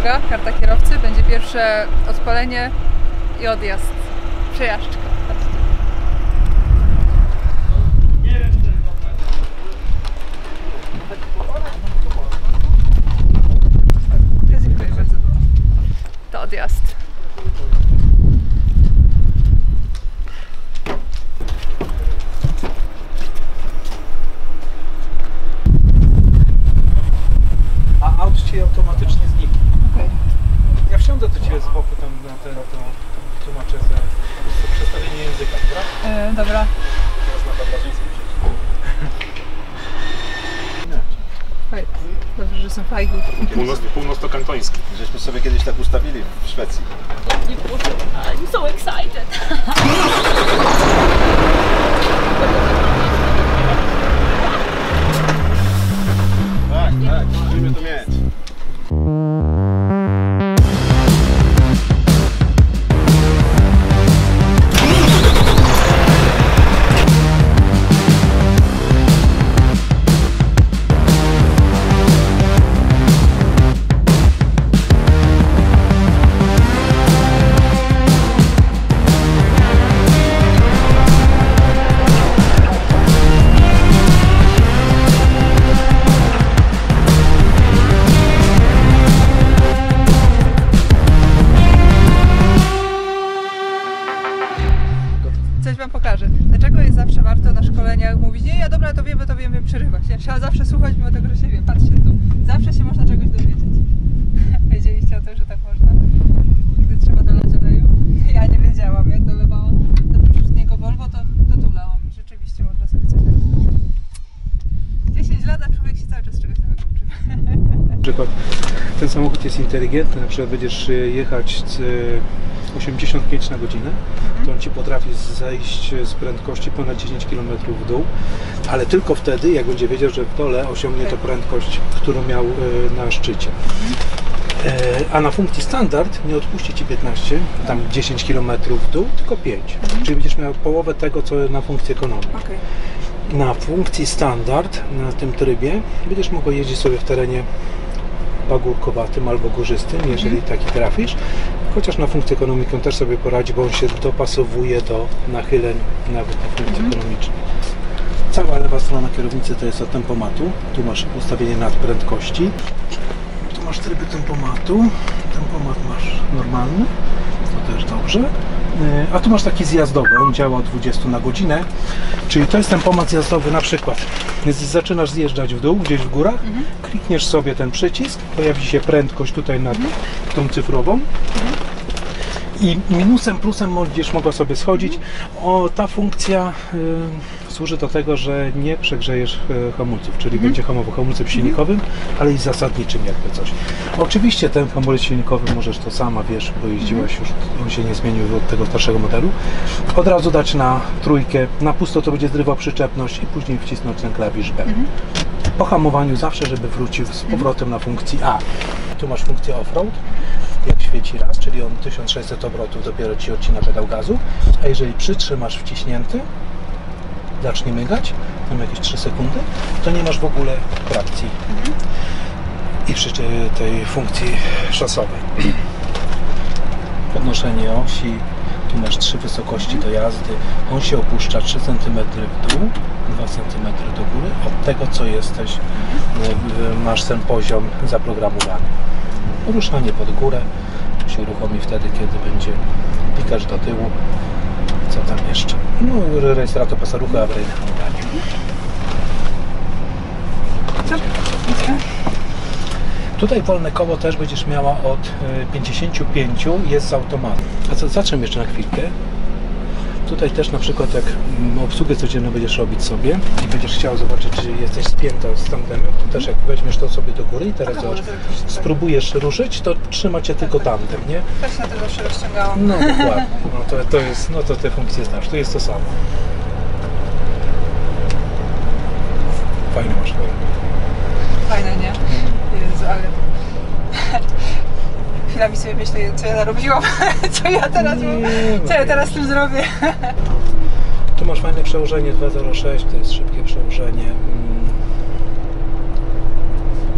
uwaga, karta kierowcy, będzie pierwsze odpalenie i odjazd. Przejażdżka. Dziękuję bardzo. To odjazd. A aut ci automatycznie zniknie. Okay. Ja wsiądę do ciebie z boku tam na ten, to tłumaczę za przestawienie języka, dobra? Dobra. Teraz na barbarzyńcu Fajnie. Dobrze, że są fajki. Północno-kantoński. Żeśmy sobie kiedyś tak ustawili w Szwecji. I'm so excited. Tak, tak, musimy to mieć. Coś wam pokażę. Dlaczego jest zawsze warto na szkoleniach mówić, nie, ja dobra, to wiem, przerywać. Ja trzeba zawsze słuchać, mimo tego, że się wie. Patrzcie tu. Zawsze się można czegoś dowiedzieć. Wiedzieliście o tym, że tak można? Gdy trzeba dolać oleju? Ja nie wiedziałam, jak dolewałam do poprzedniego Volvo, to tu lałam. I rzeczywiście można sobie coś nauczyć. 10 lat, a człowiek się cały czas czegoś nowego uczy. Na przykład ten samochód jest inteligentny, na przykład będziesz jechać z 85 na godzinę, to on ci potrafi zejść z prędkości ponad 10 km w dół, ale tylko wtedy, jak będzie wiedział, że w dole osiągnie to prędkość, którą miał na szczycie. A na funkcji standard nie odpuści ci 15, tam 10 km w dół, tylko 5. Czyli będziesz miał połowę tego, co na funkcji ekonomii. Okay. Na funkcji standard, na tym trybie, będziesz mógł jeździć sobie w terenie pagórkowatym albo górzystym, jeżeli taki trafisz. Chociaż na funkcji ekonomiczną też sobie poradzi, bo on się dopasowuje do nachyleń nawet na funkcji ekonomicznej. Cała lewa strona kierownicy to jest od tempomatu. Tu masz ustawienie nadprędkości. Tu masz tryby tempomatu. Tempomat masz normalny. To też dobrze. A tu masz taki zjazdowy, on działa od 20 na godzinę, czyli to jest tempomat zjazdowy na przykład. Zaczynasz zjeżdżać w dół, gdzieś w górach, klikniesz sobie ten przycisk, pojawi się prędkość tutaj nad tą cyfrową i minusem, plusem będziesz mogła sobie schodzić. Ta funkcja służy do tego, że nie przegrzejesz hamulców, czyli będzie hamował hamulcem silnikowym, ale i zasadniczym jakby coś. Oczywiście ten hamulec silnikowy możesz to sama, wiesz, bo jeździłaś już, on się nie zmienił od tego starszego modelu. Od razu dać na trójkę, na pusto to będzie zrywał przyczepność i później wcisnąć ten klawisz B. Po hamowaniu zawsze, żeby wrócił z powrotem na funkcji A. Tu masz funkcję off-road, jak świeci raz, czyli on 1600 obrotów dopiero ci odcina pedał gazu, a jeżeli przytrzymasz wciśnięty, zacznie migać, tam jakieś 3 sekundy, to nie masz w ogóle trakcji i przy tej funkcji szosowej. Podnoszenie osi, tu masz 3 wysokości do jazdy, on się opuszcza 3 cm w dół, 2 cm do góry, od tego co jesteś, masz ten poziom zaprogramowany. Ruszanie pod górę, to się uruchomi wtedy, kiedy będzie pikacz do tyłu. Co tam jeszcze? No, rejestrator pasa ruchu, awaryjne hamowanie. Tutaj wolne koło też będziesz miała od 55, jest z automatu. A co, zaczniemy jeszcze na chwilkę. Tutaj też na przykład jak obsługę codzienną będziesz robić sobie i będziesz chciał zobaczyć, czy jesteś spięta z tandemem, to też jak weźmiesz to sobie do góry i teraz spróbujesz ruszyć, to trzyma cię tylko tandem, nie? Też na to zawsze rozciągałam. No dokładnie, no to jest, no to te funkcje znasz, tu jest to samo. Fajne masz. Fajne, nie? Jezu, ale... Chwilami sobie myślę, co ja narobiłam, co ja teraz z tym zrobię. Tu masz fajne przełożenie 206, to jest szybkie przełożenie.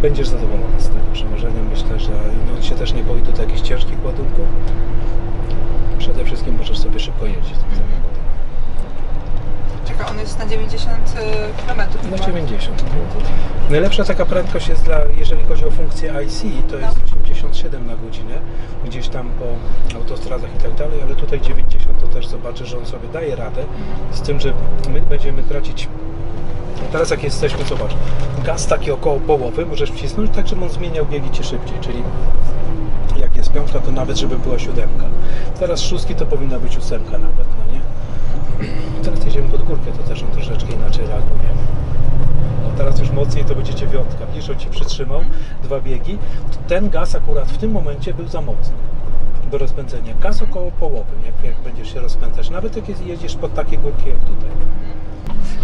będziesz zadowolony z tego przełożenia. Myślę, że on się też nie boi tutaj jakichś ciężkich ładunków. Przede wszystkim możesz sobie szybko jeździć tym samochodem. Czekaj, on jest na 90 km. Na 90. Najlepsza taka prędkość jest jeżeli chodzi o funkcję IC, to jest 87 na godzinę, gdzieś tam po autostradach i tak dalej, ale tutaj 90 to też zobaczę, że on sobie daje radę, z tym, że my będziemy tracić. Teraz jak jesteśmy, zobacz, gaz taki około połowy możesz wcisnąć tak, żeby on zmieniał biegi Ci szybciej, czyli jak jest piątka, to nawet żeby była 7. Teraz 6 to powinna być 8 nawet, no nie? Teraz jedziemy pod górkę, to też on troszeczkę inaczej reaguje. No teraz już mocniej to będzie 9. Widzisz, on Ci przytrzymał 2 biegi. Ten gaz akurat w tym momencie był za mocny do rozpędzenia. Gaz około połowy, jak będziesz się rozpędzać. Nawet jak jedziesz pod takie górki jak tutaj.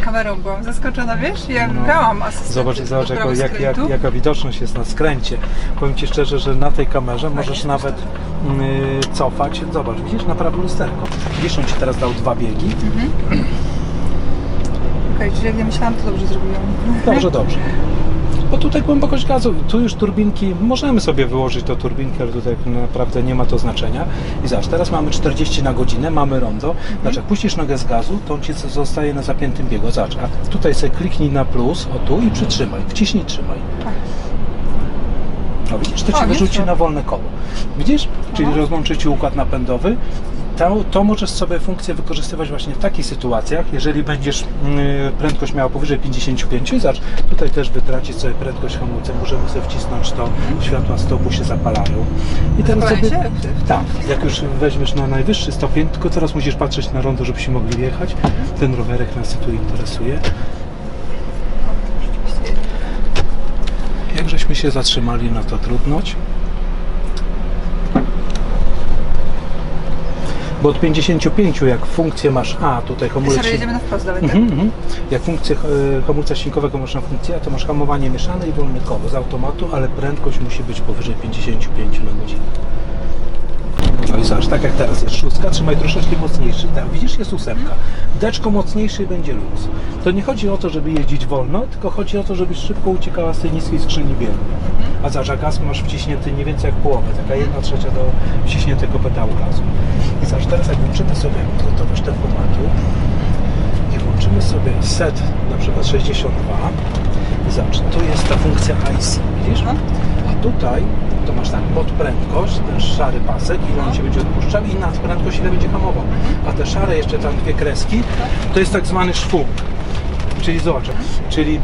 Kamerą byłam zaskoczona, wiesz? Ja miałam asystenta. Zobacz jaka widoczność jest na skręcie. Powiem Ci szczerze, że na tej kamerze możesz nawet cofać. Zobacz, widzisz, na prawo lusterko. Widzisz, on Ci teraz dał 2 biegi. Okej, czyli jak nie myślałam, to dobrze zrobiłam. Dobrze. Bo tutaj głębokość gazu, tu już turbinki, możemy sobie wyłożyć to turbinkę, ale tutaj naprawdę nie ma to znaczenia. I zobacz, teraz mamy 40 na godzinę, mamy rondo. Znaczy, jak puścisz nogę z gazu, to on Ci zostaje na zapiętym biegu. Zobacz, a tutaj sobie kliknij na plus, o tu i przytrzymaj, wciśnij, trzymaj. No widzisz, to Ci wyrzuci na wolne koło. Widzisz? Czyli rozłączy Ci układ napędowy. To możesz sobie funkcję wykorzystywać właśnie w takich sytuacjach, jeżeli będziesz prędkość miała powyżej 55, zobacz, tutaj też wytracić sobie prędkość hamulcem, możemy sobie wcisnąć to, światła stopu się zapalają. I teraz sobie, tak, jak już weźmiesz na najwyższy stopień, tylko teraz musisz patrzeć na rondo, żebyśmy mogli wjechać. Ten rowerek nas tu interesuje. Jak żeśmy się zatrzymali, no to trudność. Bo od 55, jak funkcję masz tutaj hamulec... jedziemy na wprost dalej, tak? Jak funkcję hamulca silnikowego masz na funkcję, to masz hamowanie mieszane i wolne koło z automatu, ale prędkość musi być powyżej 55 na godzinę. No i zobacz, tak jak teraz jest 6, trzymaj troszeczkę mocniejszy. Tak, widzisz, jest 8. Deczko mocniejszy będzie luz. To nie chodzi o to, żeby jeździć wolno, tylko chodzi o to, żebyś szybko uciekała z tej niskiej skrzyni biegu. A zobacz, a gaz masz wciśnięty nie więcej jak połowę, taka 1/3 do wciśniętego pedału gazu. I zobacz, teraz jak włączymy sobie gotowość tempomatu i włączymy sobie set, na przykład 62, i zobacz, tu jest ta funkcja IC, widzisz? A tutaj to masz tak, pod prędkość, ten szary pasek, ile on się będzie odpuszczał, i nad prędkość, ile będzie hamował. A te szare jeszcze tam 2 kreski, to jest tak zwany szwung. Czyli zobacz, czyli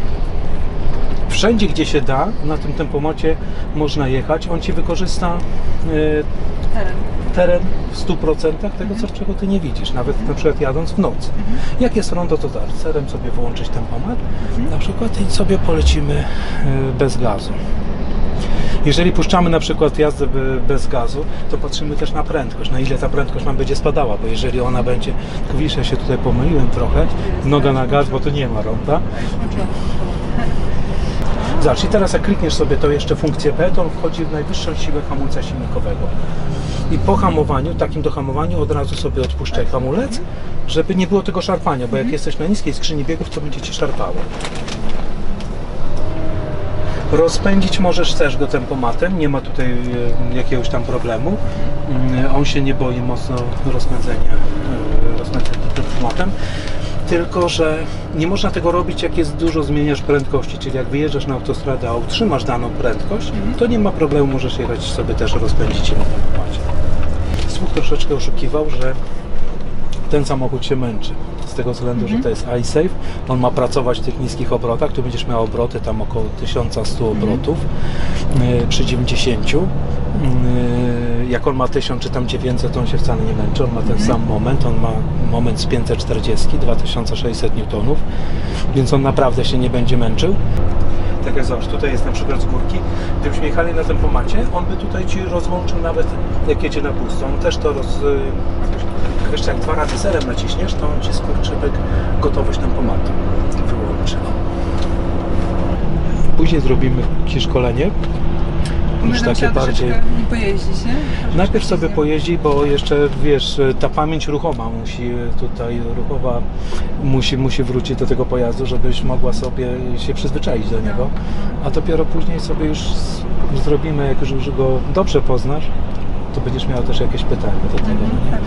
wszędzie, gdzie się da, na tym tempomacie można jechać, on Ci wykorzysta teren w 100% tego, czego Ty nie widzisz, nawet na przykład jadąc w nocy. Jak jest rondo, to tak, serem sobie wyłączyć tempomat, na przykład, i sobie polecimy bez gazu. Jeżeli puszczamy na przykład jazdę bez gazu, to patrzymy też na prędkość, na ile ta prędkość nam będzie spadała, bo jeżeli ona będzie, tylko widzisz, ja się tutaj pomyliłem trochę, noga na gaz, bo tu nie ma ronda. Zobacz, i teraz jak klikniesz sobie to jeszcze funkcję P, to on wchodzi w najwyższą siłę hamulca silnikowego. I po hamowaniu, takim dohamowaniu, od razu sobie odpuszczaj hamulec, żeby nie było tego szarpania, bo jak jesteś na niskiej skrzyni biegów, to będzie Ci szarpało. Rozpędzić możesz też go tempomatem, nie ma tutaj jakiegoś tam problemu. On się nie boi mocno rozpędzenia tempomatem. Tylko że nie można tego robić, jak jest dużo zmieniasz prędkości, czyli jak wyjeżdżasz na autostradę, a utrzymasz daną prędkość, to nie ma problemu, możesz jechać sobie też rozpędzić na tempomacie. Słuch troszeczkę oszukiwał, że ten samochód się męczy. Z tego względu, że to jest iSafe, on ma pracować w tych niskich obrotach, tu będziesz miał obroty tam około 1100 obrotów przy 90. Jak on ma 1000 czy tam 900, to on się wcale nie męczy, on ma ten sam moment, on ma moment z 540, 2600 N, więc on naprawdę się nie będzie męczył. Tak jak zobacz, tutaj jest na przykład z górki, gdybyśmy jechali na tempomacie, on by tutaj Ci rozłączył nawet jak jedzie na pusto, on też to jeszcze jak 2 razy serem naciśniesz, to on Ci skurczybyk gotowość tempomatu wyłączy. Później zrobimy Ci szkolenie, już Będę takie musiała bardziej... troszeczkę pojeździć, nie? Najpierw sobie pojeździ, bo jeszcze wiesz, ta pamięć ruchoma musi tutaj, ruchowa musi wrócić do tego pojazdu, żebyś mogła sobie się przyzwyczaić do niego, a dopiero później sobie już zrobimy, jak już go dobrze poznasz, to będziesz miała też jakieś pytania do tego. No nie?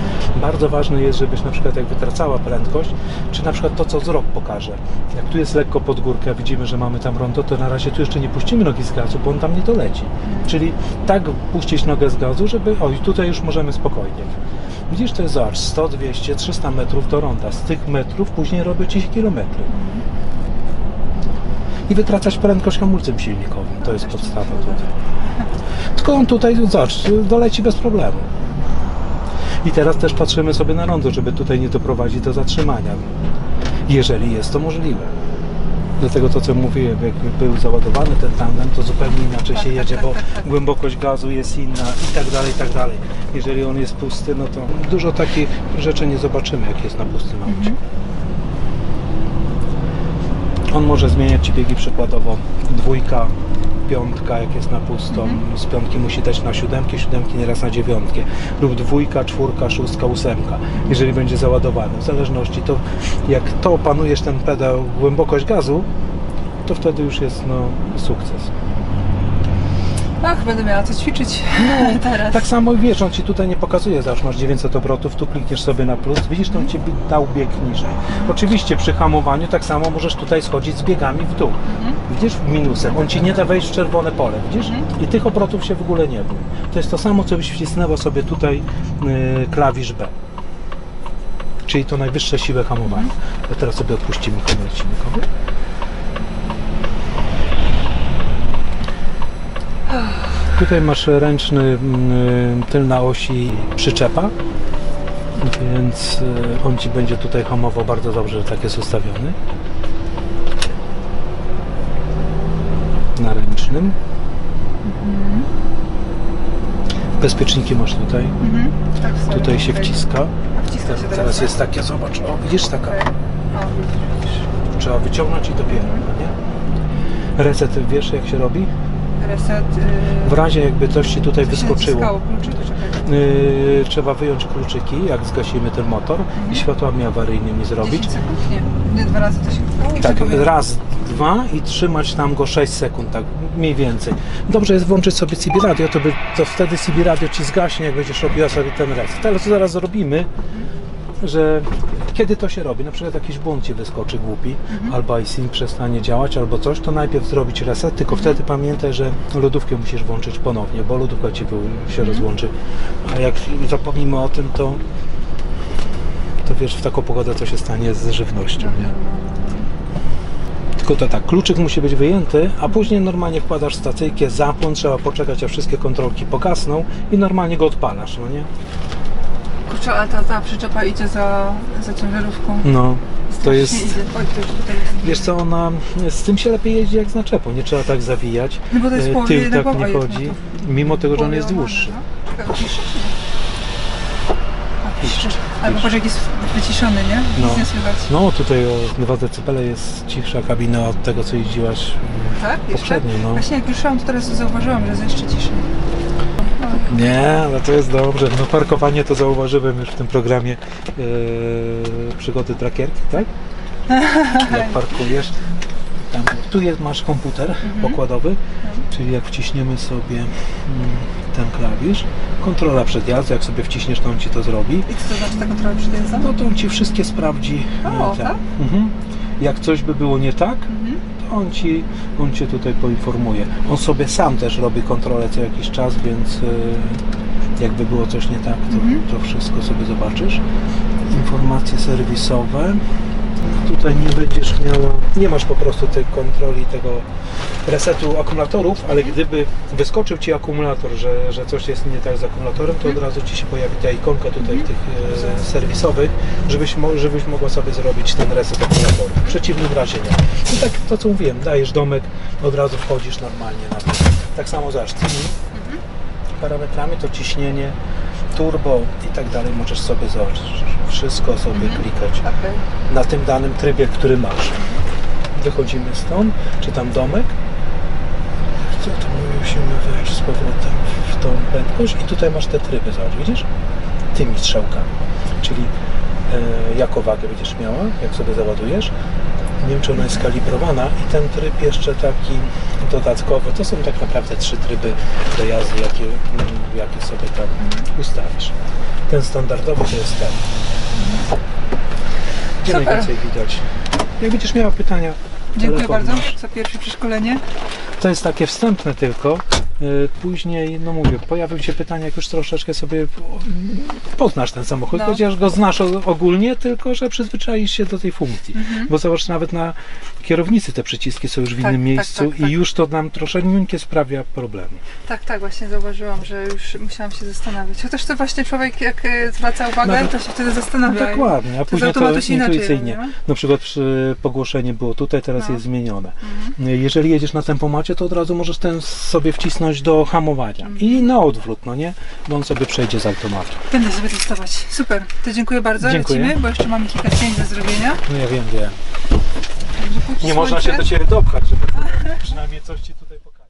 Bardzo ważne jest, żebyś na przykład jak wytracała prędkość, czy na przykład to, co wzrok pokaże. Jak tu jest lekko pod górkę, widzimy, że mamy tam rondo, to na razie tu jeszcze nie puścimy nogi z gazu, bo on tam nie doleci. Czyli tak puścić nogę z gazu, żeby, oj, tutaj już możemy spokojnie. Widzisz, to jest zobacz, 100, 200, 300 metrów do ronda. Z tych metrów później robią ci się kilometry. I wytracać prędkość hamulcem silnikowym. To jest podstawa tutaj. Tylko on tutaj, zobacz, doleci bez problemu. I teraz też patrzymy sobie na rondo, żeby tutaj nie doprowadzić do zatrzymania. Jeżeli jest to możliwe. Dlatego to, co mówiłem, jak był załadowany ten tandem, to zupełnie inaczej się jedzie, bo głębokość gazu jest inna i tak dalej, i tak dalej. Jeżeli on jest pusty, no to dużo takich rzeczy nie zobaczymy, jak jest na pustym aucie. On może zmieniać ci biegi przykładowo 2, 5, jak jest na pusto. Z 5 musi dać na 7, 7 nieraz na 9. Lub 2, 4, 6, 8. Jeżeli będzie załadowany. W zależności to, jak to opanujesz ten pedał, głębokość gazu, to wtedy już jest sukces. Ach, będę miała co ćwiczyć teraz. Tak samo wiesz, on ci tutaj nie pokazuje, zawsze masz 900 obrotów, tu klikniesz sobie na plus, widzisz, to on ci dał bieg niżej. Oczywiście przy hamowaniu tak samo możesz tutaj schodzić z biegami w dół. Widzisz, minusem, on ci nie da wejść w czerwone pole, widzisz? I tych obrotów się w ogóle nie bój. To jest to samo, co byś wcisnęła sobie tutaj klawisz B. Czyli to najwyższe siłę hamowania. A teraz sobie odpuścimy hamulec silnikowy. Tutaj masz ręczny tył na osi przyczepa, więc on ci będzie tutaj hamował bardzo dobrze, że tak jest ustawiony. Na ręcznym. Bezpieczniki masz tutaj. Tak, Tutaj się wciska. Wciska się Teraz jest takie, zobacz, o widzisz taka. Trzeba wyciągnąć i dopiero, no nie? Reset wiesz jak się robi? Reset. W razie jakby coś ci tutaj wyskoczyło, trzeba wyjąć kluczyki, jak zgasimy ten motor i światłami awaryjnymi zrobić. 10 sekund? Nie, 2 razy to się kupało? Tak, raz, 2 i trzymać tam go 6 sekund, tak mniej więcej. Dobrze jest włączyć sobie CB radio, to wtedy CB radio ci zgaśnie, jak będziesz robiła sobie ten reset. Ale co zaraz zrobimy, że kiedy to się robi, na przykład jakiś błąd ci wyskoczy głupi, albo iSync przestanie działać, albo coś, to najpierw zrobić reset, tylko wtedy pamiętaj, że lodówkę musisz włączyć ponownie, bo lodówka ci się rozłączy. A jak zapomnimy o tym, to wiesz, w taką pogodę co się stanie z żywnością, nie? Tylko to tak, kluczyk musi być wyjęty, a później normalnie wkładasz stacyjkę, zapłon, trzeba poczekać, aż wszystkie kontrolki pogasną i normalnie go odpalasz, no nie? Kurczę, ale ta przyczepa idzie za ciężarówką. No, to jest... Idzie. Oj, to już tutaj jest. Wiesz co, ona z tym się lepiej jeździ jak z naczepą, nie trzeba tak zawijać. No bo to jest połowie tył tak głowa nie jest, chodzi, no to mimo tego, że on jest połowie dłuższy. łamane, no. Czekaj, ciszy. Ale popatrz jak jest wyciszony, nie? No. Nic nie słychać. No tutaj o 2 dB jest cichsza kabina od tego, co jeździłaś Tak? Jeszcze? poprzednio. No. Właśnie jak ruszałam, to teraz zauważyłam, że jest jeszcze ciszej. Nie, ale to jest dobrze. No parkowanie to zauważyłem już w tym programie przygody trakierki, tak? Jak parkujesz. Tam, tu masz komputer pokładowy, czyli jak wciśniemy sobie ten klawisz, kontrola przed jazdą, jak sobie wciśniesz, to on ci to zrobi. I co to znaczy ta kontrola przed jazdą? No to on ci wszystkie sprawdzi. O, tak? Jak coś by było nie tak, to on cię tutaj poinformuje. On sobie sam też robi kontrolę co jakiś czas, więc jakby było coś nie tak, to wszystko sobie zobaczysz. Informacje serwisowe. Tutaj nie będziesz miała, nie masz po prostu tej kontroli tego resetu akumulatorów, ale gdyby wyskoczył ci akumulator, że coś jest nie tak z akumulatorem, to od razu ci się pojawi ta ikonka tutaj tych serwisowych, żebyś mogła sobie zrobić ten reset akumulatorów. W przeciwnym razie nie. I tak to co mówiłem, dajesz domek, od razu wchodzisz normalnie na to. Tak samo zaś tymi parametrami to ciśnienie, turbo i tak dalej możesz sobie zobaczyć. Wszystko sobie klikać na tym danym trybie, który masz. Wychodzimy stąd, czy tam domek. Co to mówię? musimy wejść z powrotem w tą prędkość i tutaj masz te tryby, zobacz, widzisz? Tymi strzałkami, czyli jaką wagę będziesz miała, jak sobie załadujesz. Nie wiem, czy ona jest skalibrowana i ten tryb jeszcze taki dodatkowy, to są tak naprawdę 3 tryby do jazdy, jakie sobie tam ustawisz. Ten standardowy to jest ten. Gdzie Super. najwięcej widać? Jak będziesz miała pytania, Dziękuję telefon bardzo masz. za pierwsze przeszkolenie. To jest takie wstępne tylko. Później, no mówię, pojawią się pytania, jak już troszeczkę sobie poznasz ten samochód, No. chociaż go znasz ogólnie, tylko że przyzwyczaisz się do tej funkcji. Bo zobacz, nawet na kierownicy te przyciski są już w innym miejscu tak. i już to nam troszeczkę sprawia problemy. Tak, właśnie zauważyłam, że już musiałam się zastanawiać. Chociaż to właśnie człowiek jak zwraca uwagę, Nawet- to się wtedy zastanawia. No dokładnie, a z później to automatu się inaczej intuicyjnie. robi, no? Na przykład przy pogłoszenie było tutaj, teraz No. jest zmienione. Jeżeli jedziesz na tempomacie, to od razu możesz ten sobie wcisnąć do hamowania. I na odwrót, no nie? Bo on sobie przejdzie z automatu. Będę sobie testować. Super, to dziękuję bardzo. Dziękuję. Lecimy, bo jeszcze mamy kilka zdjęć do zrobienia. No ja wiem. Także póki Nie można się słońce- do Ciebie dopchać, żeby przynajmniej coś Ci tutaj pokazać.